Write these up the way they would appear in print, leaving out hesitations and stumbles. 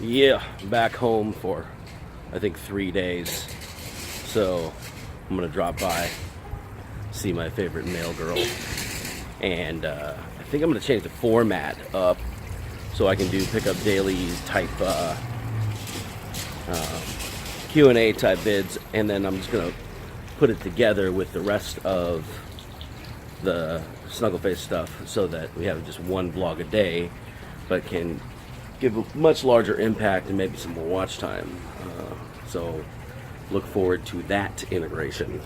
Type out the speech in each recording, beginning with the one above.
Yeah, back home for I think 3 days. So I'm gonna drop by, see my favorite male girl, and I think I'm gonna change the format up so I can do pickup daily type Q&A type vids, and then I'm just gonna put it together with the rest of the Snuggleface stuff so that we have just one vlog a day, but can give a much larger impact and maybe some more watch time. So look forward to that integration.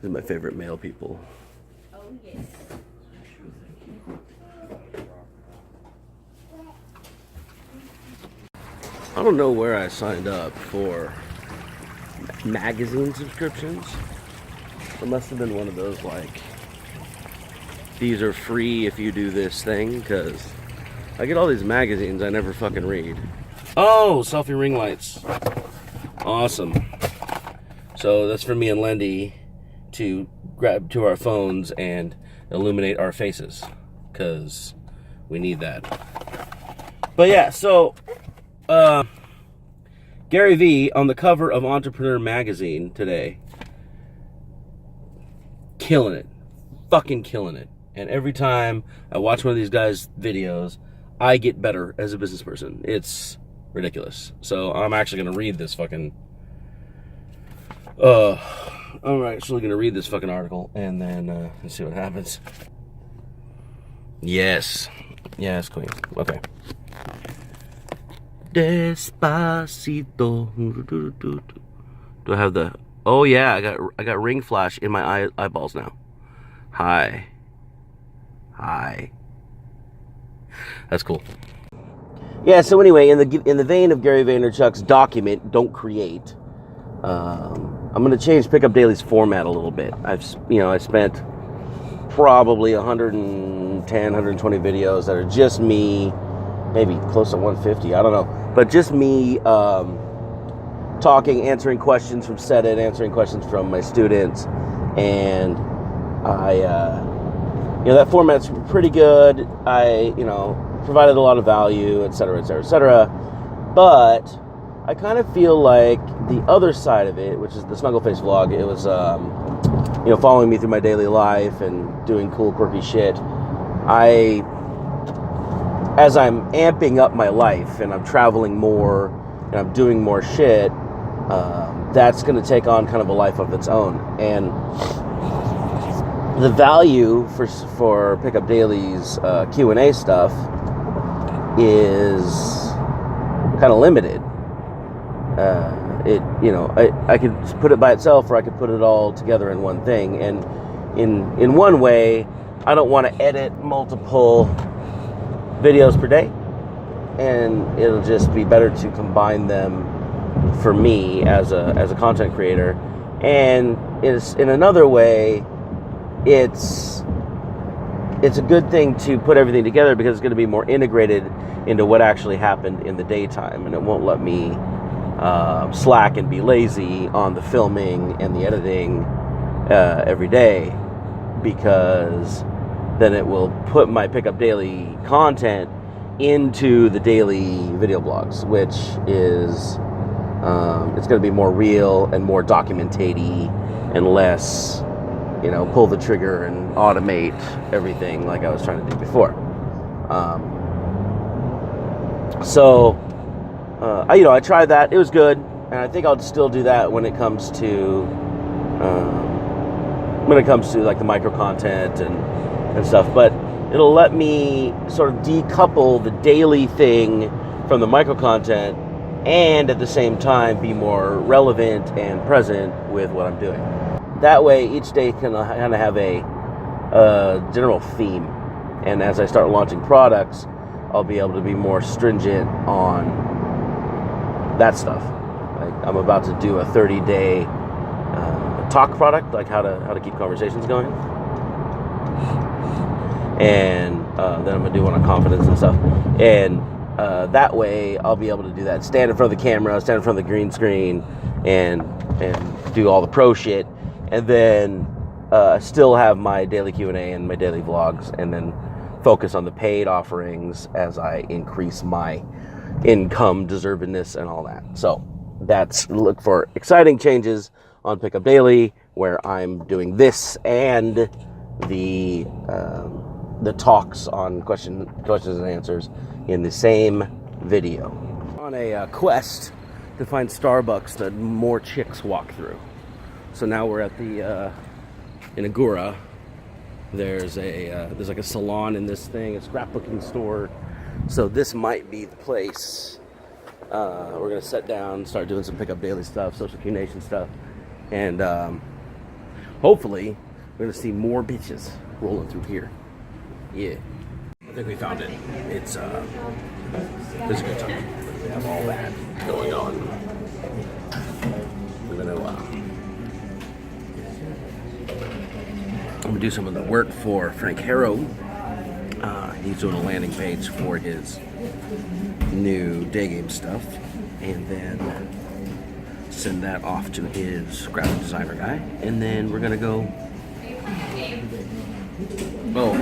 These are my favorite male people. Oh, yes. I don't know where I signed up for magazine subscriptions. It must have been one of those like, these are free if you do this thing, because I get all these magazines I never fucking read. Oh, selfie ring lights. Awesome. So that's for me and Lendy to grab to our phones and illuminate our faces, because we need that. But yeah, so Gary Vee on the cover of Entrepreneur magazine today. Killing it. Fucking killing it. And every time I watch one of these guys' videos, I get better as a business person. It's ridiculous. So I'm actually going to read this fucking... I'm actually going to read this fucking article, and then let's see what happens. Yes. Yes, queen. Okay. Despacito. Do I have the... Oh yeah, I got ring flash in my eyeballs now. Hi. That's cool. Yeah, so anyway, in the vein of Gary Vaynerchuk's document, don't create, I'm going to change Pickup Daily's format a little bit. I spent probably 110, 120 videos that are just me, maybe close to 150, I don't know. But just me talking, answering questions from SEDIT, answering questions from my students. And that format's pretty good. I, provided a lot of value, et cetera, et cetera, et cetera. But I kind of feel like the other side of it, which is the Snuggleface vlog, it was, following me through my daily life and doing cool, quirky shit. As I'm amping up my life and I'm traveling more and I'm doing more shit, that's going to take on kind of a life of its own. And the value for Pickup Daily's Q&A stuff is kind of limited. I could put it by itself, or I could put it all together in one thing. And in one way, I don't want to edit multiple videos per day, and it'll just be better to combine them for me as a content creator. And in another way, it's a good thing to put everything together, because it's going to be more integrated into what actually happened in the daytime, and it won't let me slack and be lazy on the filming and the editing every day, because then it will put my Pickup Daily content into the daily video blogs, which is it's going to be more real and more documentatey and less, pull the trigger and automate everything like I was trying to do before. I tried that. It was good, and I think I'll still do that when it comes to like the micro content and stuff. But it'll let me sort of decouple the daily thing from the micro content, and at the same time be more relevant and present with what I'm doing. That way, each day can kind of have a general theme, and as I start launching products, I'll be able to be more stringent on that stuff. Like, I'm about to do a 30-day talk product, like how to keep conversations going, and then I'm gonna do one on confidence and stuff. And that way, I'll be able to do that. Stand in front of the camera, stand in front of the green screen, and do all the pro shit, and then still have my daily Q&A and my daily vlogs, and then focus on the paid offerings as I increase my income deservedness and all that. So look for exciting changes on Pickup Daily, where I'm doing this and the talks on questions and answers in the same video. On a quest to find Starbucks that more chicks walk through. So now we're at the in Agora. There's like a salon in this thing, a scrapbooking store. So this might be the place. We're gonna sit down, start doing some Pickup Daily stuff, Social Q Nation stuff, and hopefully we're gonna see more bitches rolling through here. Yeah, I think we found it. It's a good time. We have all that going on. I'm gonna do some of the work for Frank Harrow. He's doing a landing page for his new day game stuff, and then send that off to his graphic designer guy, and then we're gonna go. Oh,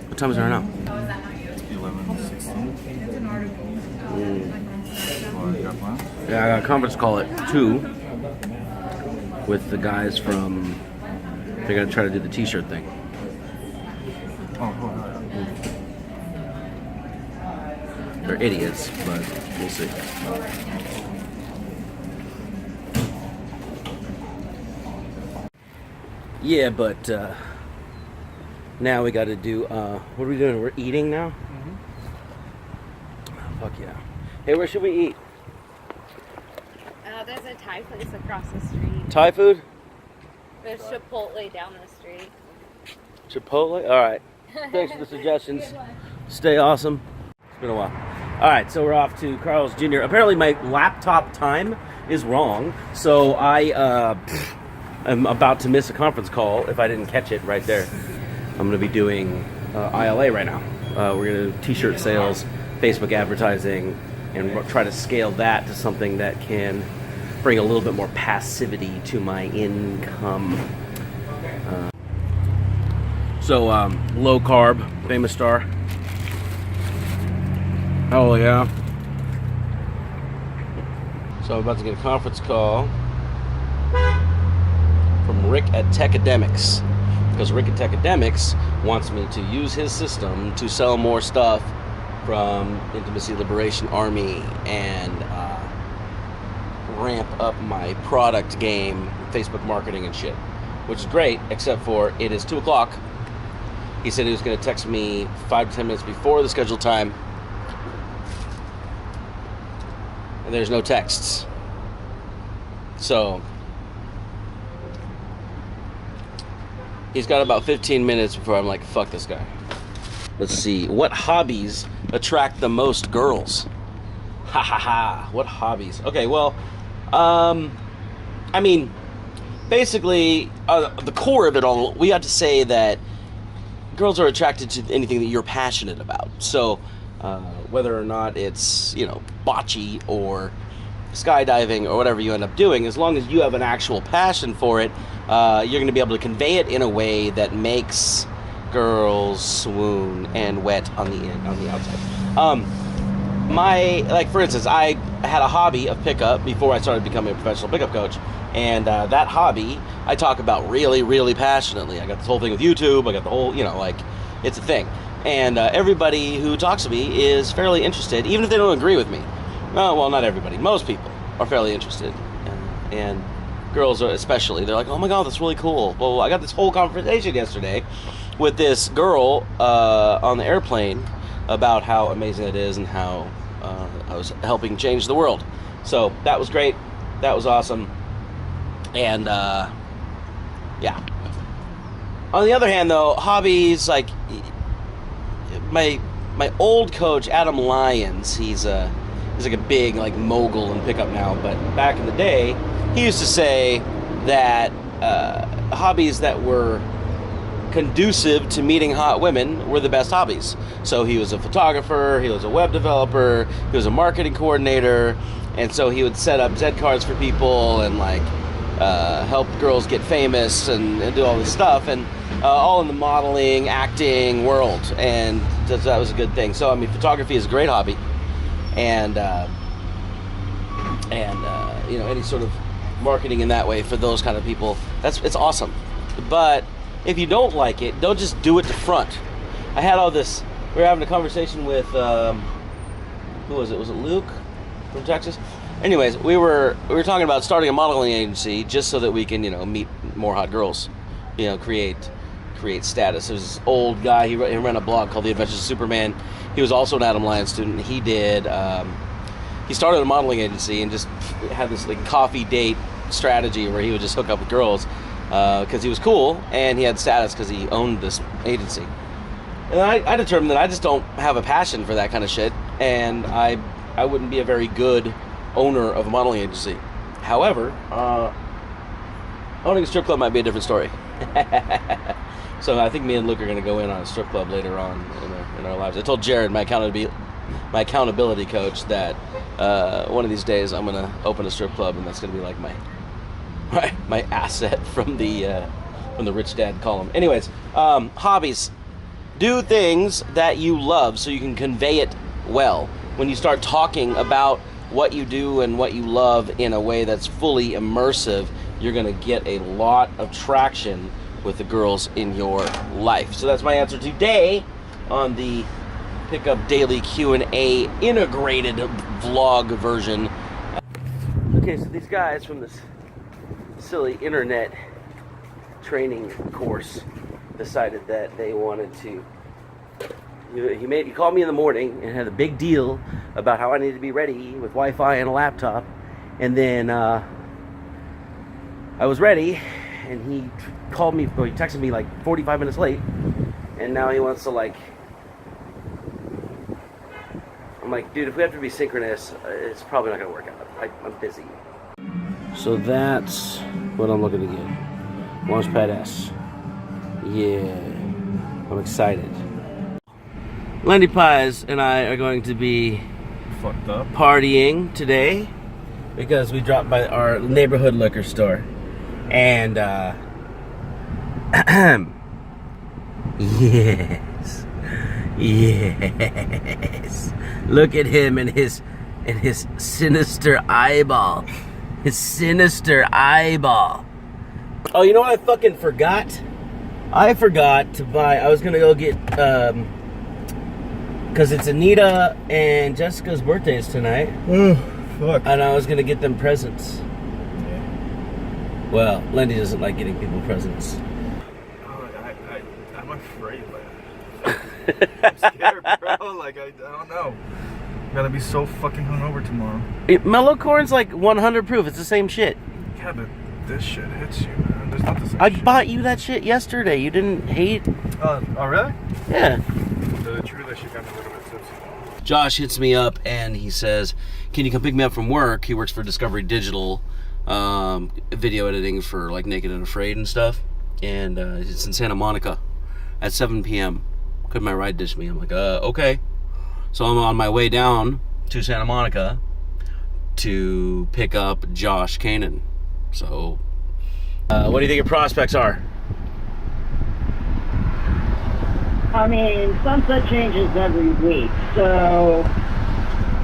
what time is it right now? 11:16. Yeah, I got a conference call at 2 with the guys from. They're gonna try to do the T-shirt thing. They're idiots, but we'll see. Yeah, but now we got to do. What are we doing? We're eating now. Mm-hmm. Oh, fuck yeah! Hey, where should we eat? There's a Thai place across the street. Thai food? There's Chipotle down the street. Chipotle? All right. Thanks for the suggestions. Stay awesome. It's been a while. All right, so we're off to Carl's Jr. Apparently my laptop time is wrong, so I am about to miss a conference call if I didn't catch it right there. I'm going to be doing ILA right now. We're going to do T-shirt sales, Facebook advertising, and try to scale that to something that can bring a little bit more passivity to my income. So low carb, Famous Star. Oh yeah. So I'm about to get a conference call from Rick at Techademics, because Rick at Techademics wants me to use his system to sell more stuff from Intimacy Liberation Army and ramp up my product game, Facebook marketing and shit, which is great, except for it is 2 o'clock. He said he was going to text me 5 to 10 minutes before the scheduled time, and there's no texts. So he's got about 15 minutes before I'm like, fuck this guy. Let's see, what hobbies attract the most girls? Ha ha ha, what hobbies? Okay, well, I mean, basically, the core of it all, we have to say that girls are attracted to anything that you're passionate about. So, whether or not it's, bocce or skydiving or whatever you end up doing, as long as you have an actual passion for it, you're going to be able to convey it in a way that makes girls swoon and wet on the outside. For instance, I had a hobby of pickup before I started becoming a professional pickup coach, and that hobby I talk about really, really passionately. I got this whole thing with YouTube. I got the whole, it's a thing. And everybody who talks to me is fairly interested, even if they don't agree with me. Well, not everybody. Most people are fairly interested, and girls are especially. They're like, "Oh my God, that's really cool." Well, I got this whole conversation yesterday with this girl on the airplane about how amazing it is and how I was helping change the world. So that was great. That was awesome. And yeah. On the other hand, though, hobbies, like my old coach Adam Lyons, he's like a big mogul in pickup now, but back in the day, he used to say that hobbies that were conducive to meeting hot women were the best hobbies. So he was a photographer, he was a web developer, he was a marketing coordinator, and so he would set up Zed cards for people and help girls get famous and do all this stuff. And all in the modeling, acting world, and that was a good thing. So I mean, photography is a great hobby, and you know, any sort of marketing in that way for those kind of people, it's awesome. But if you don't like it, don't just do it to front. I had all this. We were having a conversation with who was it? Was it Luke from Texas? Anyways, we were talking about starting a modeling agency just so that we can, you know, meet more hot girls, you know, create status. There's this old guy, he ran a blog called The Adventures of Superman. He was also an Adam Lyons student. He started a modeling agency and just had this like coffee date strategy where he would just hook up with girls because he was cool and he had status because he owned this agency. And I determined that I just don't have a passion for that kind of shit, and I wouldn't be a very good owner of a modeling agency. However, owning a strip club might be a different story. So I think me and Luke are going to go in on a strip club later on in our lives. I told Jared, my accountability coach, that one of these days I'm going to open a strip club, and that's going to be like my asset from the Rich Dad column. Anyways, hobbies. Do things that you love so you can convey it well. When you start talking about what you do and what you love in a way that's fully immersive, you're going to get a lot of traction with the girls in your life. So that's my answer today on the Pickup Daily Q&A integrated vlog version. Okay, so these guys from this silly internet training course decided that they wanted to. He called me in the morning and had a big deal about how I needed to be ready with Wi-Fi and a laptop, and then I was ready, and he called me. He texted me like 45 minutes late, and now he wants to like. I'm like, dude, if we have to be synchronous, it's probably not gonna work out. I'm busy. So that's what I'm looking to get. Launchpad S. Yeah, I'm excited. Lendy Pies and I are going to be Fucked up. partying today because we dropped by our neighborhood liquor store, and yes, look at him and his sinister eyeball, Oh, you know what I fucking forgot? I forgot to buy. I was gonna go get because it's Anita and Jessica's birthdays tonight. Oh, fuck. And I was gonna get them presents. Yeah. Well, Lendy doesn't like getting people presents. Oh, I'm afraid, like, I'm scared, bro. Like, I don't know. I'm gonna be so fucking hungover tomorrow. Mellow Corn's like 100 proof. It's the same shit. Yeah, but this shit hits you, man. There's not the same I shit. bought you that shit yesterday. You didn't hate. Oh, really? Yeah. The truth is, she got me a little bit tipsy. Josh hits me up and he says, "Can you come pick me up from work?" He works for Discovery Digital, video editing for like Naked and Afraid and stuff. And it's in Santa Monica at 7 p.m. Could my ride dish me? I'm like, okay. So I'm on my way down to Santa Monica to pick up Josh Kanan. So, what do you think your prospects are? I mean, sunset changes every week, so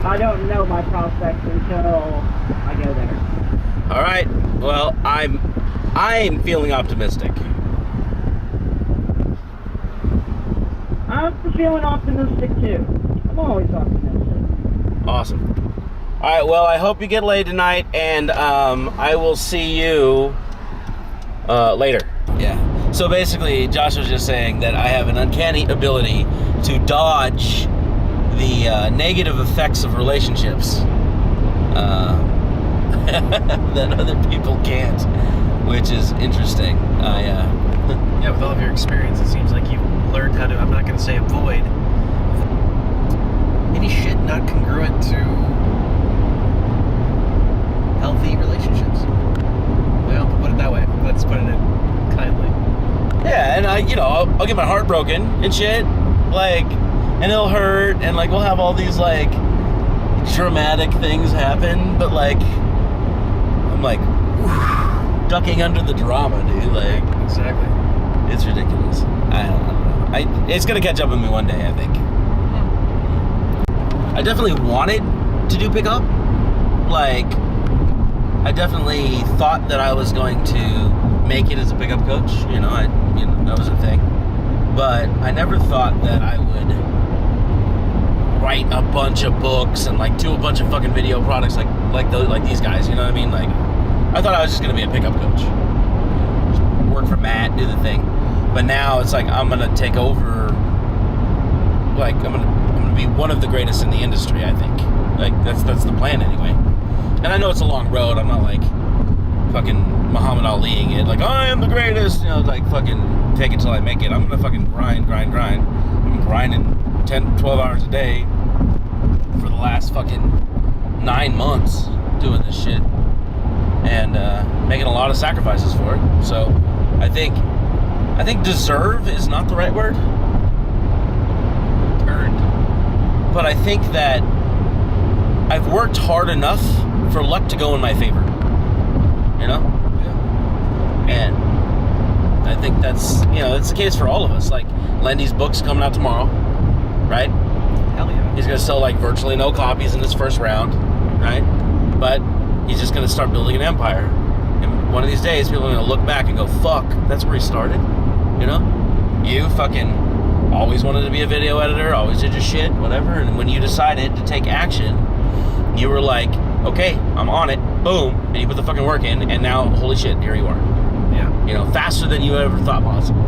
I don't know my prospects until I go there. All right. Well, I'm feeling optimistic. I'm feeling optimistic too. I'm always optimistic. Awesome. All right. Well, I hope you get laid tonight, and I will see you later. Yeah. So basically, Josh was just saying that I have an uncanny ability to dodge the negative effects of relationships that other people can't, which is interesting. Yeah, with all of your experience, it seems like you've learned how to, I'm not going to say avoid, any shit not congruent to healthy relationships. Well, put it that way. Let's put it kindly. Yeah, and I'll get my heart broken and shit, like, and it'll hurt, and like we'll have all these like dramatic things happen, but like I'm like ducking under the drama, dude. Like, Exactly. It's ridiculous. I don't know. It's gonna catch up with me one day, I think. I definitely wanted to do pickup. Like, I definitely thought that I was going to make it as a pickup coach. You know, that was a thing. But I never thought that I would write a bunch of books and like do a bunch of fucking video products like these guys. You know what I mean? Like, I thought I was just gonna be a pickup coach, just work for Matt, do the thing. But now it's like I'm gonna take over. Like I'm gonna be one of the greatest in the industry. I think. Like that's the plan anyway. And I know it's a long road. I'm not like fucking Muhammad Aliing it. Like I am the greatest. You know, like fucking take it till I make it. I'm gonna fucking grind. I'm grinding 10, 12 hours a day for the last fucking 9 months doing this shit. And making a lot of sacrifices for it. So I think deserve is not the right word. Earned. But I think that I've worked hard enough for luck to go in my favor. You know? Yeah. And I think that's the case for all of us. Like Lendy's book's coming out tomorrow, right? Hell yeah. He's gonna sell like virtually no copies in this first round, right? But he's just gonna start building an empire. And one of these days, people are gonna look back and go, "Fuck, that's where he started." You know? You fucking always wanted to be a video editor, always did your shit, whatever. And when you decided to take action, you were like, "Okay, I'm on it." Boom, and you put the fucking work in, and now, holy shit, here you are. Yeah. You know, faster than you ever thought possible.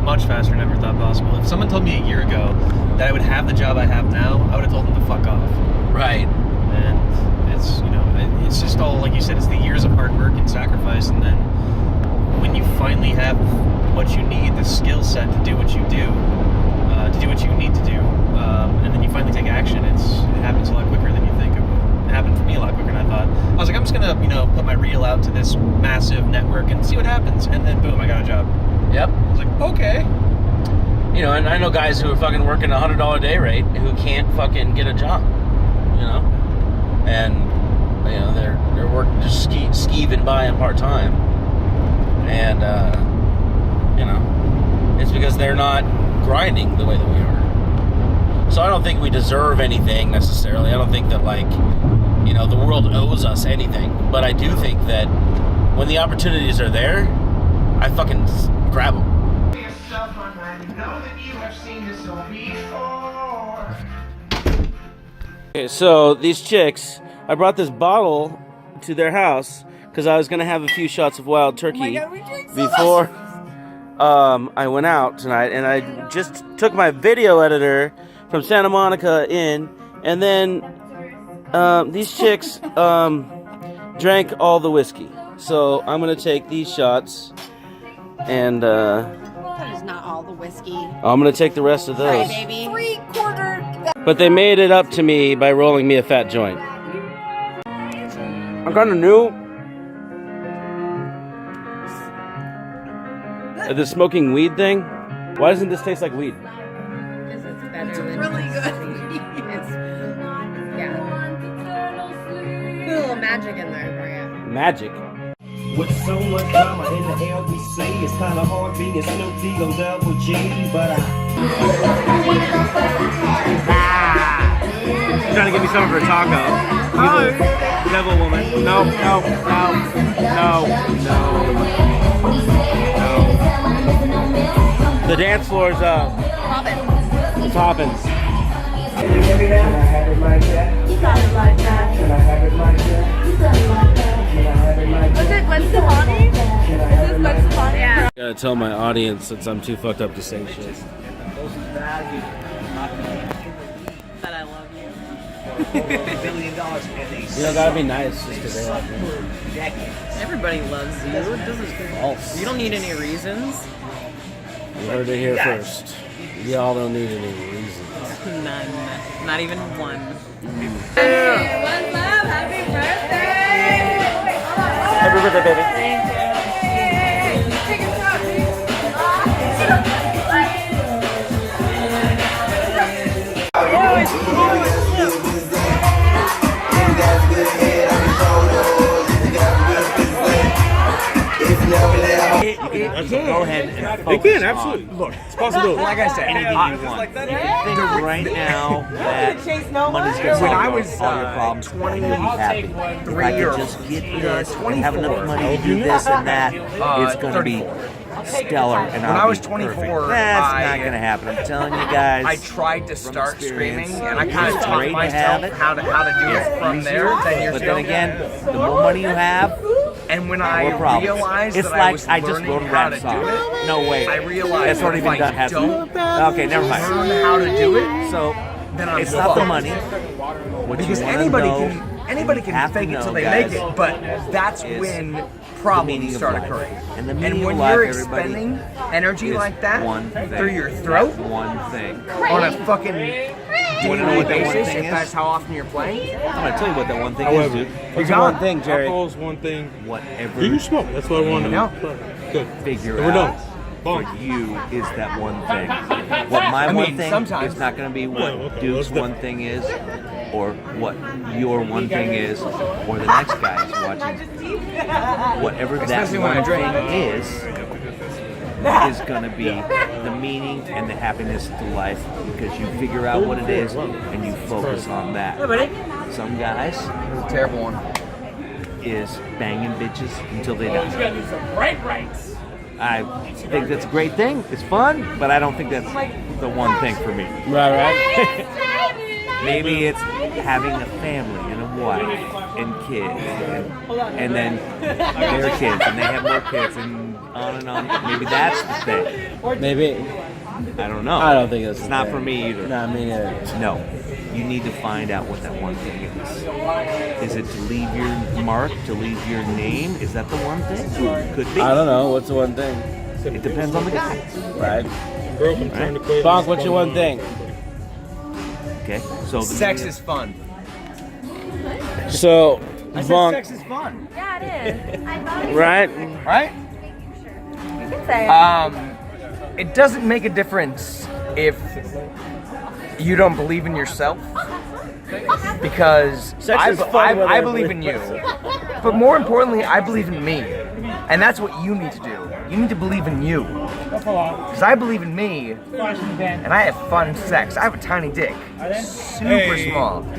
Much faster than I ever thought possible. If someone told me a year ago that I would have the job I have now, I would have told them to fuck off. Right. And it's just all, like you said, it's the years of hard work and sacrifice, and then when you finally have what you need, the skill set to do what you do, to do what you need to do, and then you finally take action, it happens a lot quicker than you think it will. It happened for me a lot quicker than I thought. I was like, I'm just gonna, put my reel out to this massive network and see what happens, and then boom, I got a job. Yep. I was like, okay. You know, and I know guys who are fucking working $100 day rate who can't fucking get a job, you know? And, they're working, just skeeving by in part-time. And, it's because they're not grinding the way that we are. So I don't think we deserve anything necessarily. I don't think that, the world owes us anything. But I do think that when the opportunities are there, I fucking grab them. Okay, so these chicks, I brought this bottle to their house because I was going to have a few shots of wild turkey before I went out tonight. And I just took my video editor from Santa Monica in, and then these chicks drank all the whiskey. So I'm going to take these shots and That is not all the whiskey. I'm going to take the rest of those. Sorry, baby. 3/4. But they made it up to me by rolling me a fat joint. I'm kind of new at the smoking weed thing. Why doesn't this taste like weed? Because it's better than Really good. It's, yeah. Put a little magic in there for you. Magic. With so much drama in the LBC, it's kind of hard being Snoop D on Double G, but She's trying to give me some of her taco. Oh, devil woman. No. The dance floor's up. Poppin'. Toppins. can I have it like that? You got it like that. Can I have it like that? You got it like that. Can I have it like Was that? it Gwen Stefani? Can I Is have this it Gwen like that? Stefani? Yeah. Gotta tell my audience since I'm too fucked up to say shit. That I love you. $1 billion and they You know, that'd be nice just because they love me. Everybody loves you. It doesn't. False. You don't need any reasons. You heard it here first. Y'all don't need any reasons. None. Not even one. What's up? Happy birthday! Happy birthday, baby. It can. Go ahead and It focus can, absolutely. on Look, it's possible. Like I said, anything you want. You think right now that money's going to solve When I was, all your problems, 20, and you'll be happy. If I could just get this and have enough money to do this and that, it's going to be stellar. And When I'll I was be 24, perfect. That's I- not going to happen. I'm telling you guys. I tried to start experience, streaming, and I kind of it's taught great to have myself it. how to do it from there 10 years But ago. then again, the more money you have, and when more I problems. realized It's that like I was I just learning wrote a how rap to song. do it, No way. I realized That's already if been I done. Has don't okay, never mind. learn how to do it, So then I'm it's not the fucked. money. What Because you wanna anybody you can have to fake it know, till they guys, make it, but that's is when the problems meaning of start life. occurring. And the meaning when of life, you're everybody, expending energy is like that one thing. through your throat One thing. on a fucking Wanna know daily what that one basis, thing if is? that's how often you're playing, I'm gonna tell you what that one thing However, is, dude. What's the one thing, Jerry? Alcohol is one thing. Whatever You can smoke. That's what I want to No. know. Good. figure And we're done. out for Bonk. you is that one thing. What my I one mean, thing sometimes. is not going to be what Oh, okay. Duke's Well, one thing is, or what your one thing is, or the next guy is watching. Whatever that Especially when I one drink. thing is going to be the meaning and the happiness to life because you figure out what it is and you focus on that. Some guys it's a terrible one. is banging bitches until they die. I think that's a great thing. It's fun, but I don't think that's the one thing for me. Right. Maybe it's having a family and a wife and kids, and then their kids, and they have more kids, and on and on. Maybe that's the thing. Maybe. I don't know. I don't think that's It's the not thing. for me either. No, me neither. No. You need to find out what that one thing is. Is it to leave your mark, to leave your name? Is that the one thing? Could be. I don't know. What's the one thing? It depends on the guy. Right. Girl, I'm trying to quit. Bonk, what's your one thing? Okay. So the Sex is fun. So, I said Bonk, sex is fun. Yeah, it is. right? Right? You can say it. It doesn't make a difference if you don't believe in yourself, because Sex is fun whether I I believe believe in you. But more importantly, I believe in me. And that's what you need to do. You need to believe in you. Because I believe in me, and I have fun sex. I have a tiny dick. Super small. So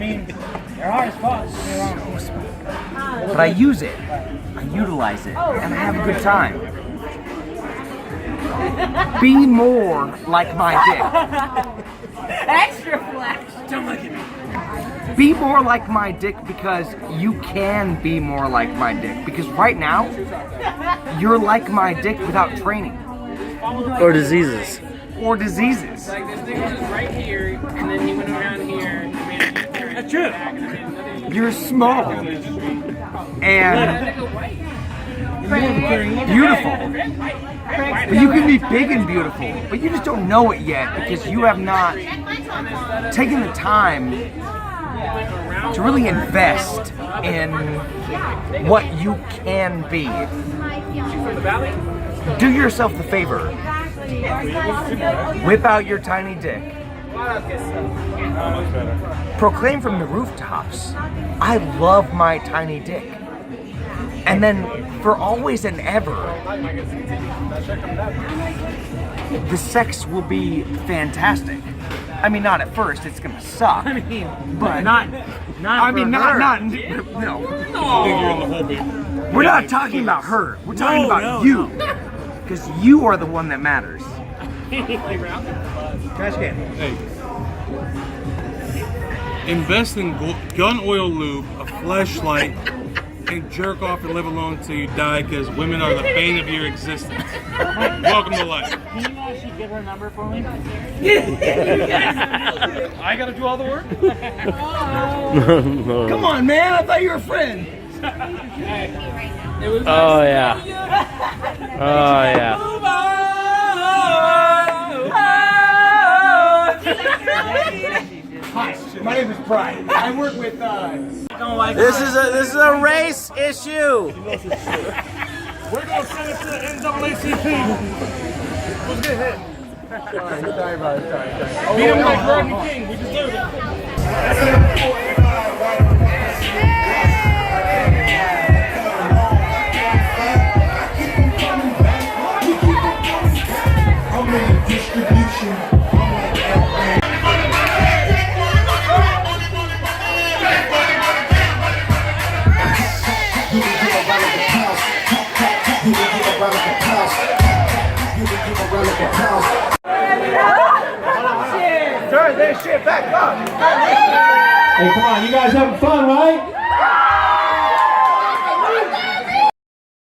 small. But I use it. I utilize it. And I have a good time. Be more like my dick. Extra flex. Be more like my dick because you can be more like my dick. Because right now, you're like my dick without training Or diseases. or diseases. right here, and then he went around here. That's true. You're small and beautiful. But you can be big and beautiful, but you just don't know it yet because you have not taken the time to really invest in what you can be. Do yourself the favor. Whip out your tiny dick. Proclaim from the rooftops, I love my tiny dick. And then, for always and ever, the sex will be fantastic. I mean, not at first, it's gonna suck. I mean, but Not I mean, for her. no. Oh. We're not talking about her. We're talking about you. Because you are the one that matters. Trash can. Hey. Invest in gun oil lube, a fleshlight, and jerk off and live alone until you die because women are the bane of your existence. Welcome to life. Can you actually give her number for me? I gotta do all the work? Come on, man. I thought you were a friend. It was Oh, yeah. Oh, yeah. Hi, my name is Brian. I work with, This is a race issue. We're gonna send it to the NAACP. Let's get hit. Sorry about it. Sorry. Beat him like Rodney King. We deserve it. Turn this shit back up. Hey, come on, you guys having fun, right?